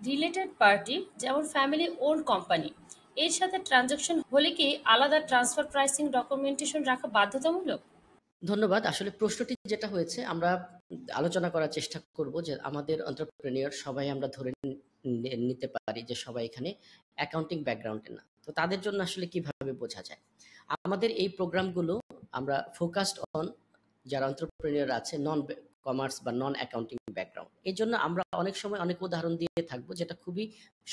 Related party যেমন family owned company এর সাথে ট্রানজাকশন হলে কি আলাদা ট্রান্সফার প্রাইসিং ডকুমেন্টেশন রাখা বাধ্যতামূলক? ধন্যবাদ। আসলে প্রশ্নটি যেটা হয়েছে আমরা আলোচনা করার চেষ্টা করব যে আমাদের এন্টারপ্রেনিউর সবাই আমরা ধরে নিতে পারি যে সবাই এখানে অ্যাকাউন্টিং ব্যাকগ্রাউন্ডে না। তো তাদের জন্য আসলে কিভাবে বোঝা যায়? আমাদের এই প্রোগ্রামগুলো আমরা ফোকাসড অন যারা এন্টারপ্রেনিউর আছে নন কমার্স বা নন অ্যাকাউন্টিং ব্যাকগ্রাউন্ড। এজন্য আমরা অনেক সময় অনেক উদাহরণ দিয়ে থাকবো যেটা খুবই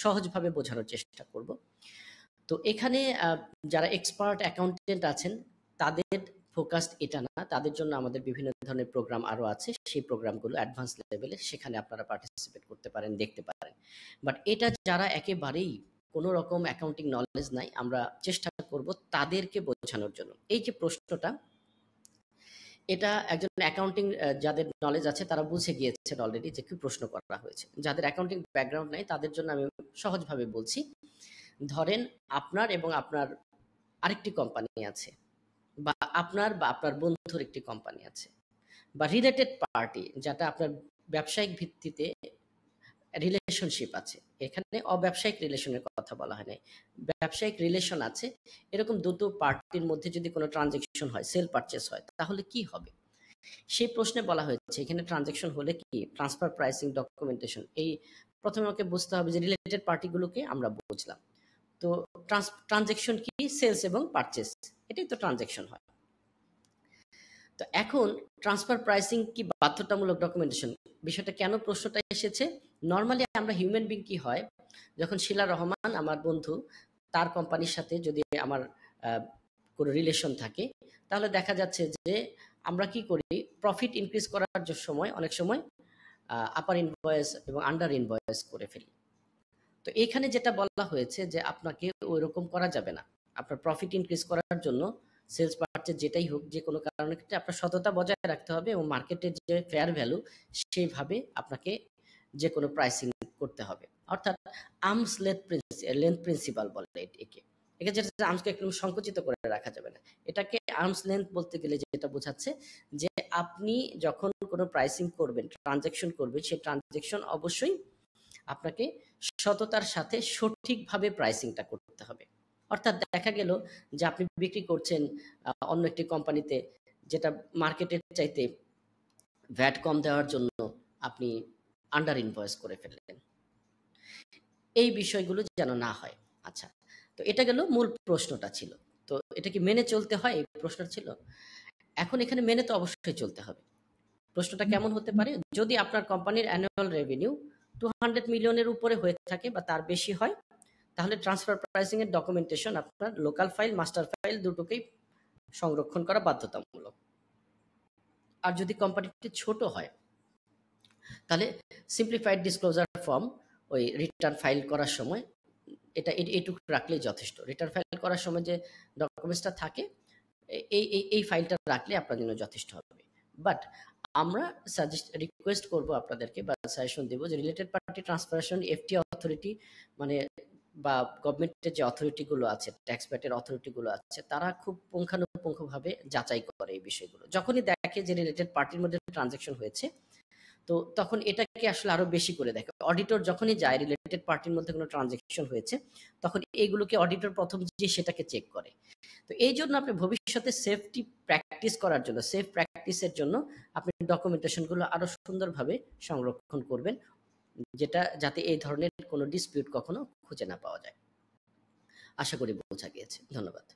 সহজভাবে বোঝানোর চেষ্টা করব। তো এখানে যারা এক্সপার্ট অ্যাকাউন্টেন্ট আছেন তাদের ফোকাসড এটা না, তাদের জন্য আমাদের বিভিন্ন ধরনের প্রোগ্রাম আরো আছে। সেই প্রোগ্রামগুলো অ্যাডভান্স লেভেলে, সেখানে আপনারা পার্টিসিপেট করতে পারেন, দেখতে পারেন। বাট এটা যারা একেবারেই কোনো রকম অ্যাকাউন্টিং নলেজ নাই, আমরা চেষ্টা করব তাদেরকে বোঝানোর জন্য। এই যে প্রশ্নটা, এটা একজন অ্যাকাউন্টিং যাদের নলেজ আছে তারা বুঝে গিয়েছেন অলরেডি যে কি প্রশ্ন করা হয়েছে। যাদের অ্যাকাউন্টিং ব্যাকগ্রাউন্ড নাই তাদের জন্য আমি সহজভাবে বলছি। ধরেন আপনার এবং আপনার আরেকটি কোম্পানি আছে, বা আপনার বন্ধুর একটি কোম্পানি আছে, বা রিলেটেড পার্টি যেটা আপনার ব্যবসায়িক ভিত্তিতে রিলেশনশিপ আছে। এখানে অব্যবসায়িক রিলেশনের কথা বলা হয় নাই, ব্যবসায়িক রিলেশন আছে। এরকম দুটো পার্টির মধ্যে যদি কোনো ট্রানজেকশন হয়, সেল পারচেস হয়, তাহলে কি হবে? সেই প্রশ্নে বলা হয়েছে এখানে ট্রানজেকশন হলে কি ট্রান্সফার প্রাইসিং ডকুমেন্টেশন। এই প্রথমে আমাকে বুঝতে হবে যে রিলেটেড পার্টিগুলোকে আমরা বুঝলাম। তো ট্রানজেকশন কি? সেলস এবং পারচেস, এটাই তো ট্রানজেকশন হয়। তো এখন ট্রান্সফার প্রাইসিং কি বাধ্যতামূলক ডকুমেন্টেশন? বিষয়টা কেন প্রশ্নটা এসেছে? নর্মালি আমরা হিউম্যান বিং কি হয়, যখন শিলা রহমান আমার বন্ধু, তার কোম্পানির সাথে যদি আমার কোনো রিলেশন থাকে, তাহলে দেখা যাচ্ছে যে আমরা কি করি, প্রফিট ইনক্রিজ করার সময় অনেক সময় আপার ইনভয়েস এবং আন্ডার ইনভয়েস করে ফেলি। তো এখানে যেটা বলা হয়েছে যে আপনাকে ওই রকম করা যাবে না। আপনার প্রফিট ইনক্রিজ করার জন্য সেলস পারচেজ যেটাই হোক, যে কোনো কারণের ক্ষেত্রে আপনার সততা বজায় রাখতে হবে এবং মার্কেটের যে ফেয়ার ভ্যালু সেইভাবে আপনাকে যে কোনো প্রাইসিং করতে হবে। অর্থাৎ আর্মস লেন্থ প্রিন্সিপাল বলে একে। একে যেটা আর্মসকে একদম সংকুচিত করে রাখা যাবে না। এটাকে আর্মস লেন্থ বলতে গেলে যেটা বোঝাচ্ছে যে আপনি যখন কোনো প্রাইসিং করবেন, ট্রানজাকশন করবেন, সেই ট্রানজাকশন অবশ্যই আপনাকে সততার সাথে সঠিকভাবে প্রাইসিংটা করতে হবে। অর্থাৎ দেখা গেল যে আপনি বিক্রি করছেন অন্য একটি কোম্পানিতে, যেটা মার্কেটের চাইতে ভ্যাট কম দেওয়ার জন্য আপনি আন্ডার ইনভয়েস করে ফেললেন। এই বিষয়গুলো যেন না হয়। আচ্ছা, তো এটা গেল মূল প্রশ্নটা ছিল। তো এটা কি মেনে চলতে হয়, এই প্রশ্নটা ছিল। এখন এখানে মেনে তো অবশ্যই চলতে হবে। প্রশ্নটা কেমন হতে পারে? যদি আপনার কোম্পানির অ্যানুয়াল রেভিনিউ 200 মিলিয়নের উপরে হয়ে থাকে বা তার বেশি হয়, তাহলে ট্রান্সফার প্রাইসিং এর ডকুমেন্টেশন আপনার লোকাল ফাইল, মাস্টার ফাইল দুটোকেই সংরক্ষণ করা বাধ্যতামূলক। আর যদি কোম্পানিটি ছোট হয়, তাহলে সিম্পলিফাইড ডিসক্লোজার ফর্ম ওই রিটার্ন ফাইল করার সময় এইটুকু রাখলেই যথেষ্ট। রিটার্ন ফাইল করার সময় যে ডকুমেন্টসটা থাকে, এই ফাইলটা রাখলে আপনার জন্য যথেষ্ট হবে। বাট আমরা রিকোয়েস্ট করব আপনাদেরকে বা সাজেশন দেব যে রিলেটেড পার্টি ট্রান্সফারেশন এফটি অথরিটি, মানে বা গভর্নমেন্টের যে অথরিটিগুলো আছে, ট্যাক্স ব্যাটের অথরিটিগুলো আছে, তারা খুব পুঙ্খানুপুঙ্খভাবে যাচাই করে এই বিষয়গুলো। যখনই দেখে যে রিলেটেড পার্টির মধ্যে ট্রানজাকশন হয়েছে, তো তখন এটাকে আসলে আরো বেশি করে দেখে। অডিটর যখনই যায় রিলেটেড পার্টির মধ্যে কোনো ট্রানজাকশন হয়েছে, তখন এইগুলোকে অডিটর প্রথম যে সেটাকে চেক করে। তো এই জন্য আপনি ভবিষ্যতে সেফটি প্র্যাকটিস করার জন্য, সেফ প্র্যাকটিসের জন্য আপনি ডকুমেন্টেশনগুলো আরো সুন্দরভাবে সংরক্ষণ করবেন, যেটা যাতে এই ধরনের কোনো ডিসপিউট কখনো খুঁজে না পাওয়া যায়। আশা করি বোঝা গিয়েছে। ধন্যবাদ।